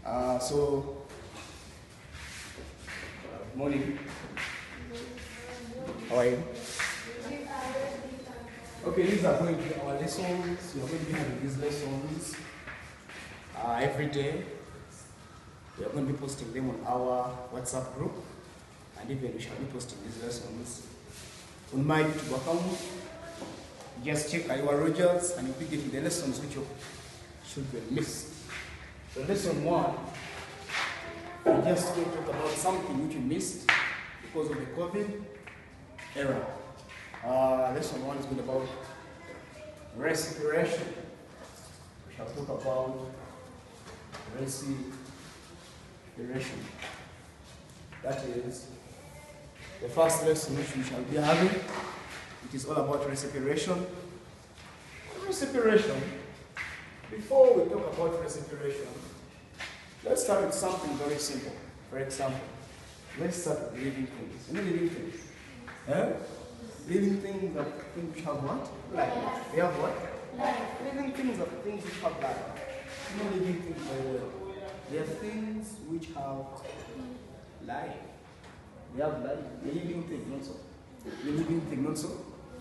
So, morning. How are you? Okay, these are going to be our lessons. We are going to be having these lessons every day. We are going to be posting them on our WhatsApp group, and even we shall be posting these lessons on my YouTube account. Just check Iowa Rogers and you'll be getting the lessons which you should be missed. So lesson 1, we just going to talk about something which you missed because of the COVID era. Lesson 1 is good about respiration. We shall talk about respiration. That is the first lesson which we shall be having. It is all about respiration. Respiration. Before we talk about respiration, let's start with something very simple. For example, let's start with living things. You know living things? Living things are things which have what? Life. They have what? Life. Living things are things which have life. You know living things by the way. They are things which have life. They have life. They're living things, not so. You're living thing, not so.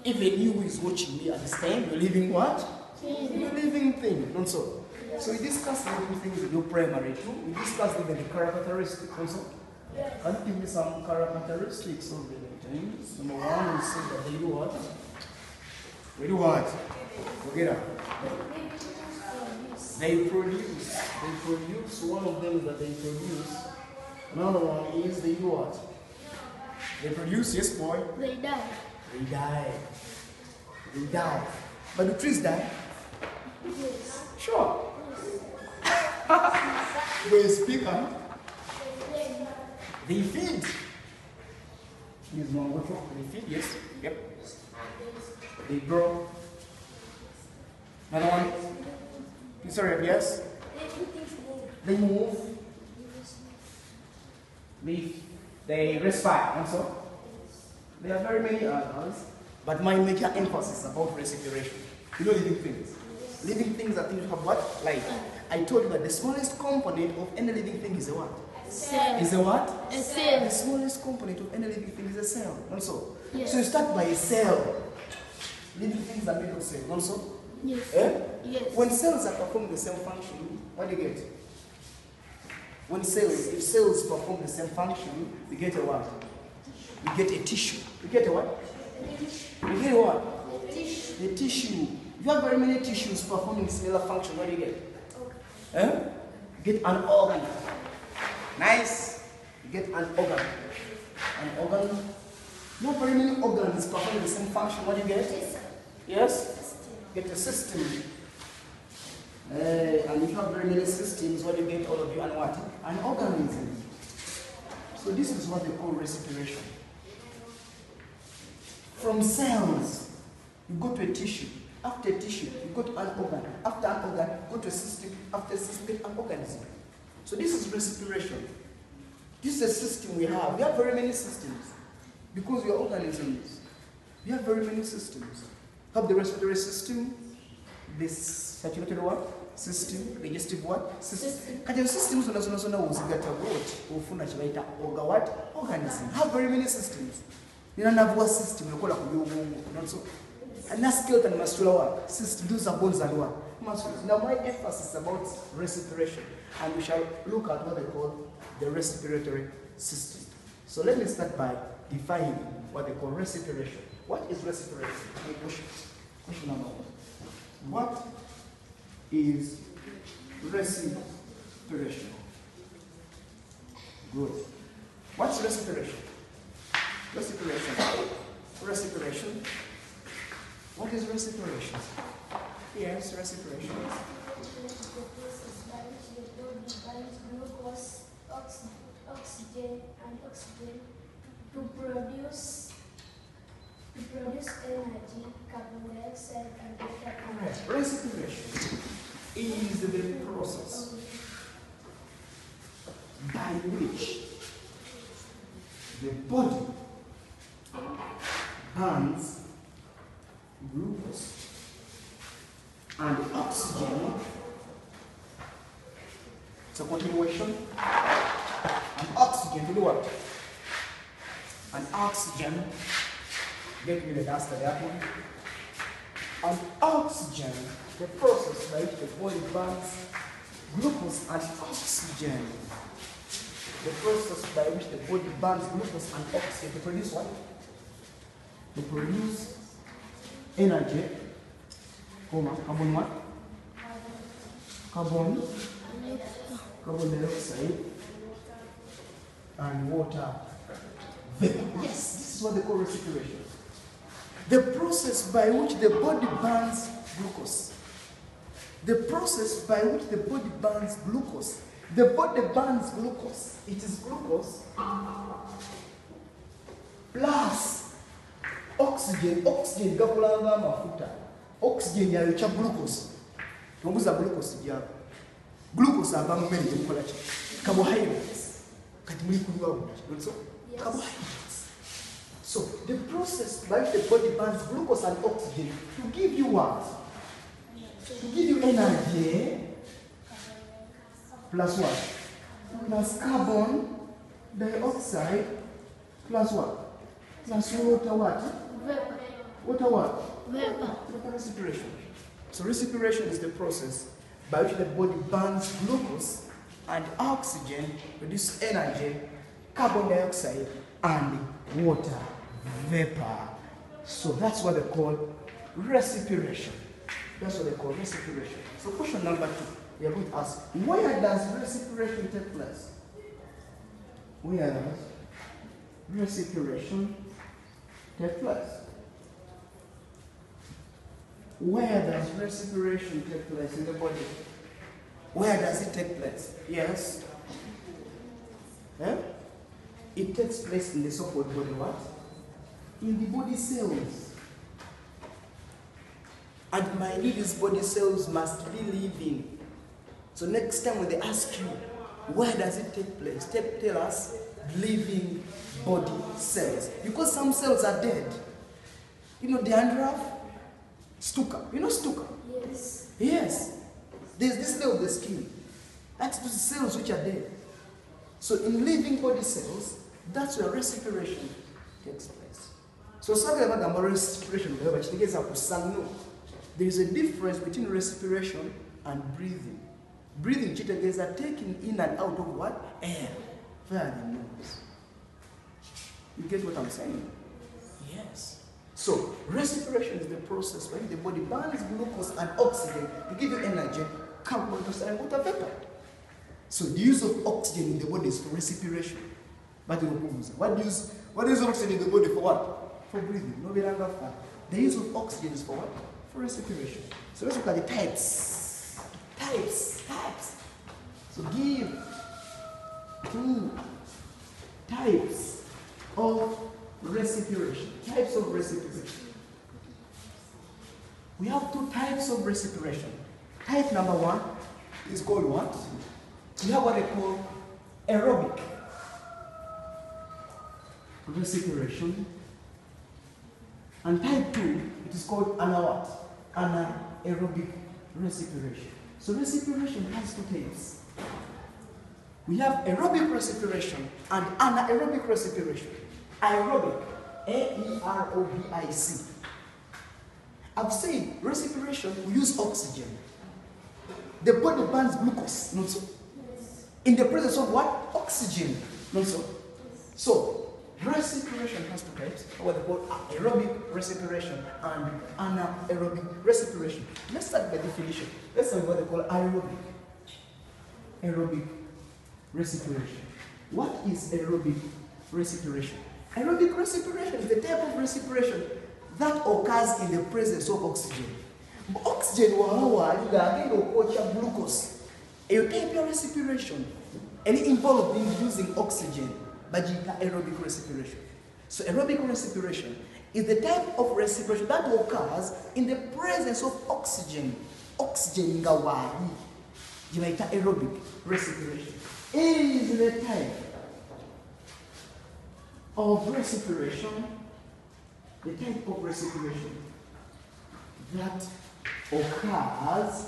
Even you who is watching me at this time, you're living what? You're living thing, not so. So we discussed living things in your primary too. We discussed even the characteristics also. Can you give me some characteristics of living things? Number 1, we say that they do what? They do what? Forget it. They produce. They produce. One of them is that they produce. Another one is they do what? They produce, yes boy. They die. They die. They die. But the trees die? Yes. Sure. They speak, huh? They feed. Use one word for they feed, yes. Yep. They grow. Another one. Sorry, yes? They move. They respire, also. There are very many others, but my major emphasis is about respiration. You know living things? Living things are things you have what? Life. I told you that the smallest component of any living thing is a what? Cell. Is a what? A cell. The smallest component of any living thing is a cell, also. Yes. So you start by a cell. Living things are made of cells, also. Yes. Eh? Yes. When cells are performing the same function, what do you get? When cells, if cells perform the same function, you get a what? You get a tissue. You get a what? You get a what? Tissue. The tissue. If you have very many tissues performing similar function, what do you get? You get an organ. Nice. You get an organ. An organ. Not very many organs performing the same function. What do you get? Yes? You get a system. And if you have very many systems, what do you get, all of you, and what? An organism. So this is what they call respiration. From cells, you go to a tissue. After a tissue, you go to an organ. After an organ, you go to a system. After a system, you get an organism. So this is respiration. This is a system we have. We have very many systems. Because we are organisms. We have very many systems. We have the respiratory system, this circulatory what? System, digestive what? System. Kati systems zona uzigata what? Ufuna chibaita orga what? Organism. Have very many systems. Nina nervous system yokola ku byobwongo, not so. And na skeleton muscular system, those are bones and what? Muscles. Now my emphasis is about respiration, and we shall look at what they call the respiratory system. So let me start by defining what they call respiration. What is respiration? Question number 1. What is respiration? Good. What's respiration? Respiration. Respiration. What is respiration? Yes, respiration. The process by which the body binds glucose, oxygen, and oxygen to produce energy, carbon dioxide, and water. Respiration is the process by which the body burns glucose and oxygen It's a continuation. And oxygen to do what? And oxygen, get rid of that after that one. And oxygen, the process by which the body burns glucose and oxygen. The process by which the body burns glucose and oxygen to produce what? To produce energy, carbon what? Carbon dioxide and water vapor. Yes, this is what they call respiration. The process by which the body burns glucose. The process by which the body burns glucose. The body burns glucose. It is glucose plus oxygen. Oxygen gakulanga mafuta. Oxygen yayocha glucose. Tunguza glucose yako. Glucose aba mu mmere gyemukola ki? Carbohydrates. Kati muli kunywa buki. So, carbohydrates. So, the process by which the body burns glucose and oxygen to give you what? To give you energy plus what? Plus carbon dioxide plus what? Plus water what? Vapor. Water what? Vapor. Vapor respiration. So respiration is the process by which the body burns glucose and oxygen, produce energy, carbon dioxide, and water vapor. So that's what they call respiration. That's what they call respiration. So question number 2, we are going to ask, where does respiration take place? Where does respiration take place? Where does respiration take place in the body? Where does it take place? Yes. Eh? It takes place in the so-called body what? In the body cells. And my these body cells must be living. So next time when they ask you, where does it take place? Tell us, living body cells. Because some cells are dead. You know, dandruff, Stuka. You know Stuka? Yes. Yes. There's this layer of the skin. That's the cells which are dead. So in living body cells, that's where respiration takes place. So something about respiration, there is a difference between respiration and breathing. Breathing is taking in and out of what? Air. Via the nose. You get what I'm saying? Yes. So respiration is the process where the body burns glucose and oxygen to give you energy, carbon dioxide and water vapor. So the use of oxygen in the body is for respiration. But what use oxygen in the body for what? For breathing. No longer for. The use of oxygen is for what? For respiration. So let's look at the types. Types. So give 2 types of respiration. Types of respiration. We have 2 types of respiration. Type number 1 is called what? We have what they call aerobic respiration. And type 2, it is called anaerobic respiration. So respiration has 2 types. We have aerobic respiration and anaerobic respiration. Aerobic, A-E-R-O-B-I-C. I've said respiration, we use oxygen. The body burns glucose, not so. In the presence of what? Oxygen, not so. So, respiration has 2 types, what they call aerobic respiration and anaerobic respiration. Let's start by definition. Let's start with what they call aerobic. Aerobic respiration. What is aerobic respiration? Aerobic respiration is the type of respiration that occurs in the presence of oxygen. Oxygen is glucose. A type of respiration, and it involved in using oxygen, but aerobic respiration. So aerobic respiration is the type of respiration that occurs in the presence of oxygen. Oxygen ngawari. Aerobic respiration. It is the type of respiration, that occurs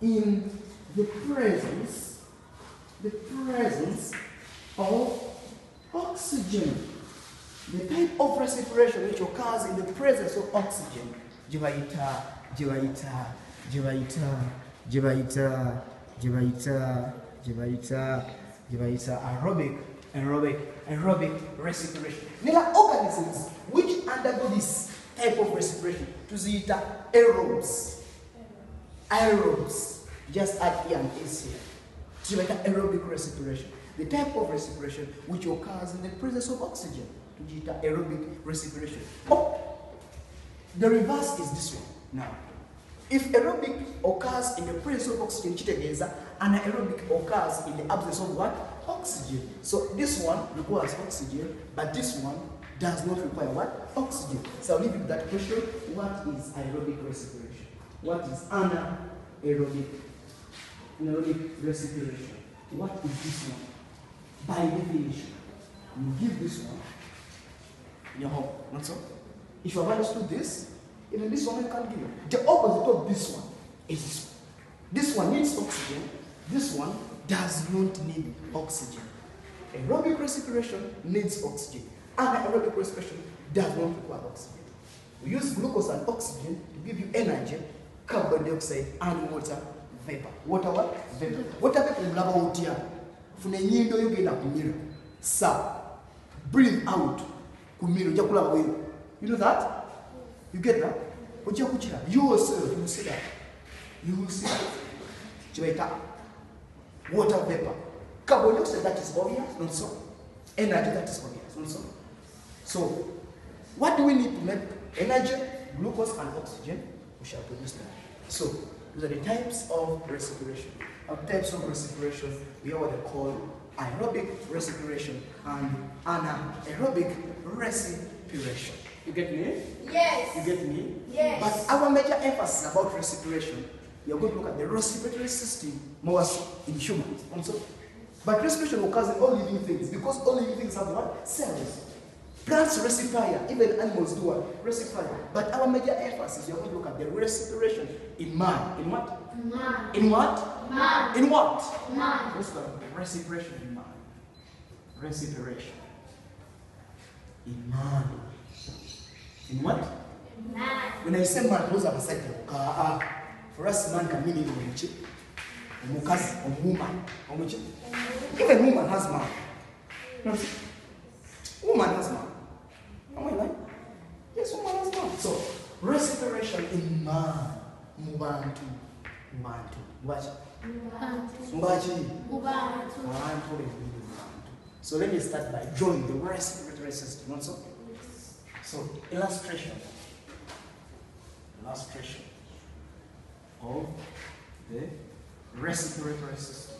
in the presence the presence of oxygen. The type of respiration which occurs in the presence of oxygen. Jivaita, jivaita, jivaita, jivaita, jivaita, jivaita, jivaita, aerobic respiration. There are organisms which undergo this type of respiration. Tuzita aerobes. Aerobes. Just add E and S here. Jivaita aerobic respiration. The type of respiration which occurs in the presence of oxygen. Tujita aerobic respiration. Oh, the reverse is this one. Now, if aerobic occurs in the presence of oxygen, anaerobic occurs in the absence of what? Oxygen. So this one requires oxygen, but this one does not require what? Oxygen. So I'll leave you with that question. What is aerobic respiration? What is anaerobic respiration? What is this one? By definition, you give this one in your home. Not so? If you have understood this, even this one I can't give you. The opposite of this one is this one. This one needs oxygen. This one does not need oxygen. Aerobic respiration needs oxygen. Anaerobic respiration does not require oxygen. We use glucose and oxygen to give you energy, carbon dioxide, and water vapor. Water what? Vapor. Water vapor is lava utia. Funenyindo yogenda kumira. Sa. Breathe out. Kumira. Ujakulaba wewe. You know that? You get that? You yourself, you will see that. You will see that. Chivaita. Water vapor. Carbon dioxide, that is obvious, not so. Energy, that is obvious, not so. So, what do we need to make energy? Glucose and oxygen. We shall produce that. So, these are the types of respiration. We have what they call aerobic respiration and anaerobic respiration. You get me? Yes. You get me? Yes. But our major emphasis about respiration, we are going to look at the respiratory system more so in humans. Also. But respiration occurs in all living things because all living things have what? Cells. Plants respire, even animals do what? Respire. But our major emphasis, we are going to look at the respiration in man. In what? Man. In what? Man. In what? Man. Let's look at respiration in man. Respiration in man. In what? Man. When I say man, those are the side. For us, man can mean even woman. Even woman has man. Woman has man. Am I right? Yes, woman has man. So, respiration in man. Mubantu. Watch. Mubantu. So let me start by drawing the respiratory system. Not so? So, illustration of the respiratory system.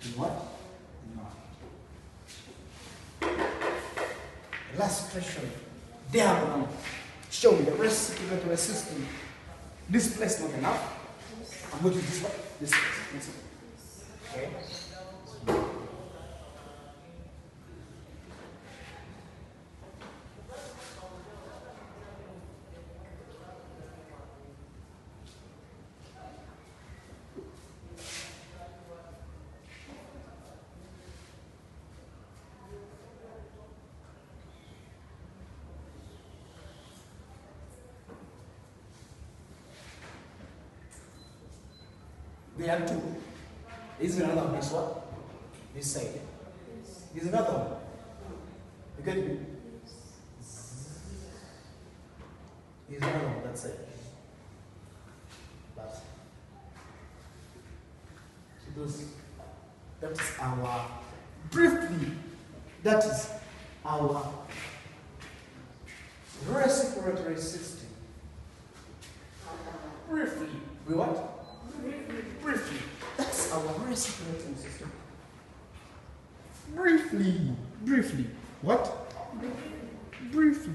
In what? No. Illustration diagram showing the respiratory system. This place not enough. I'm going to this one. This place. Okay. There are two. This is another one. This one. This side. This is another one. You get me? This is another one. That side. That is our, briefly, that is our respiratory system. Briefly, we what? Briefly, that's our respiratory system. Briefly, what? Briefly.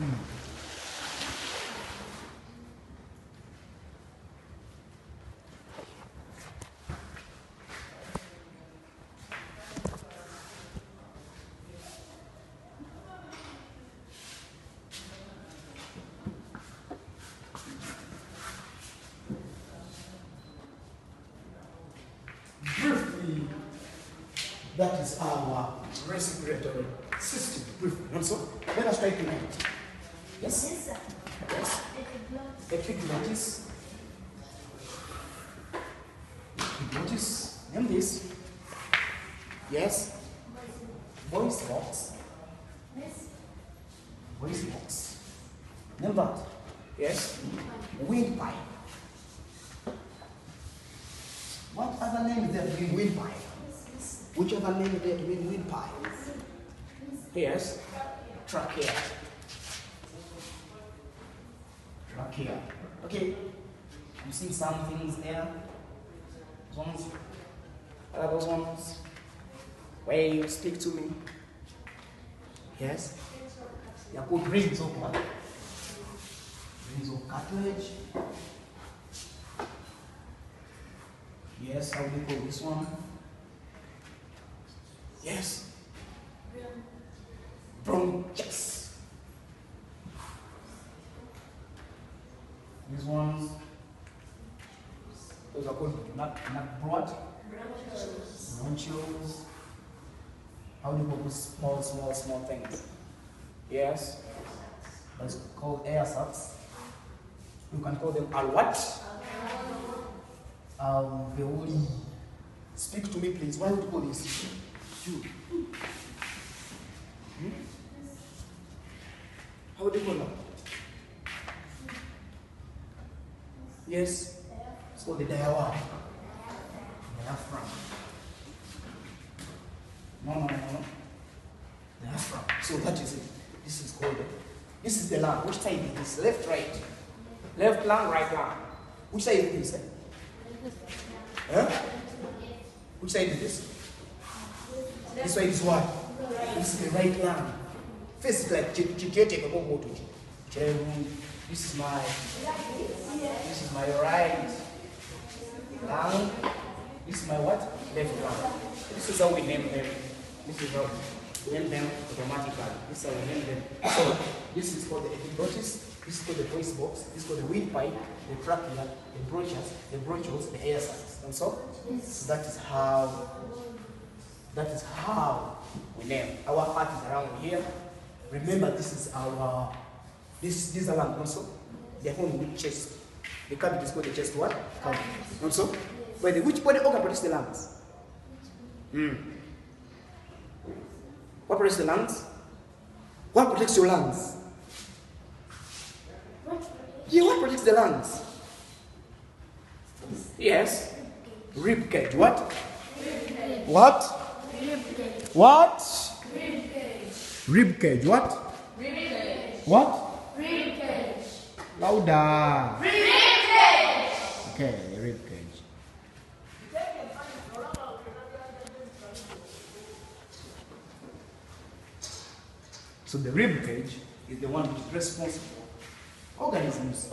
That is our respiratory system. Also, let us try to name it. Yes? Yes. Epiglottis. Epiglottis. Name this. Yes. Voice box. Voice box. Name that. Yes. Windpipe. What other name is there to mean windpipe? Which other name is there to mean windpipe? Yes. Trachea. Trachea. Okay. You see some things there. Those ones. What are those ones? Where you speak to me. Yes. They are called rings of what? Rings of cartilage. Yes, how do you call this one? Yes. Bronchus. These ones, those are called not broad. Bronchioles. How do you call those small things? Yes. That's called air sacs. You can call them what? Alveoli. Speak to me, please. Why would you call this? You. How would you call that? Yes. It's called the diaphragm. Diaphragm. No. Diaphragm. So that is it. This is called it. This is the lung. Which side is this? Left, right. Left lung, right lung. Which side is this? Huh? Which side is this? This side is what? This is the right lung. Face is like this is my right lung. This is my what? Left lung. This is how we name them. This is how we name them automatically. This is how we name them. So this is called the epiglottis. This is called the voice box. This is called the windpipe, the trachea, the bronchioles, the air sacs. And so that is how we name. Our heart is around here. Remember, this is our this is a lung also. They are found in the chest. The cavity is called the chest what? Cavity. Also, which body organ protects the lungs? What protects the lungs? What protects your lungs? Yeah, what protects the lungs? Yes. Rib cage. What? What? What? Rib cage. What? What? Rib cage. Louder. Rib cage. Okay, rib cage. So the rib cage is the one which is responsible. Organisms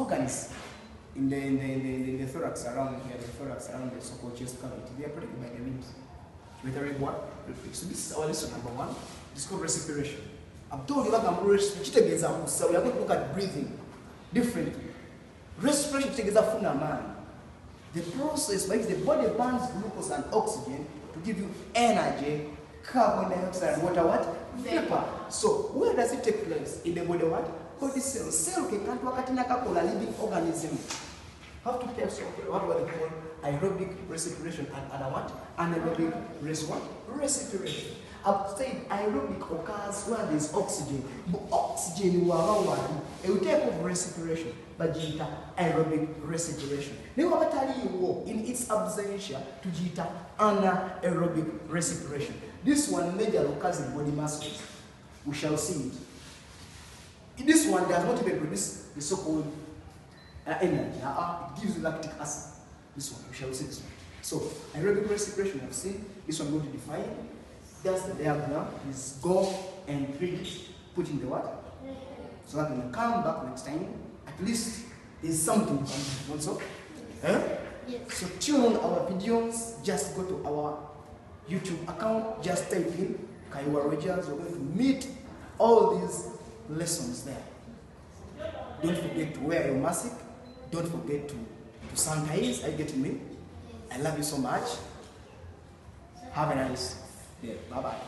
in the thorax around here, the thorax around the so-called chest cavity, they are protected by the ribs. With the rib what? So this is our lesson number 1. It's called respiration. I've told you about respiration. So we are going to look at breathing differently. Respiration together for a man. The process by which the body burns glucose and oxygen to give you energy, carbon dioxide and water what? Vapor. So where does it take place? In the body what? Body cells. Cell can call a living organism. Have to tell what we call aerobic respiration and what? Anaerobic respiration. I've said aerobic occurs where there is oxygen. But oxygen it will take off respiration. But aerobic respiration. In its absentia to jita anaerobic respiration. This one major occurs in body muscles. We shall see it. This one does not even produce the so-called energy. It gives you lactic acid. This one, we shall see this one. So, aerobic respiration, we have seen. This one I'm going to define. That's the diagram. Please go and read it. Put in the what? So that when you come back next time, at least there's something also. Huh? Yes. So tune on our videos. Just go to our YouTube account. Just type in Kaiwa Rogers. You're going to meet all these lessons there. Don't forget to wear your mask. Don't forget to sanitize. Are you getting me? I love you so much. Have a nice Yeah, bye-bye.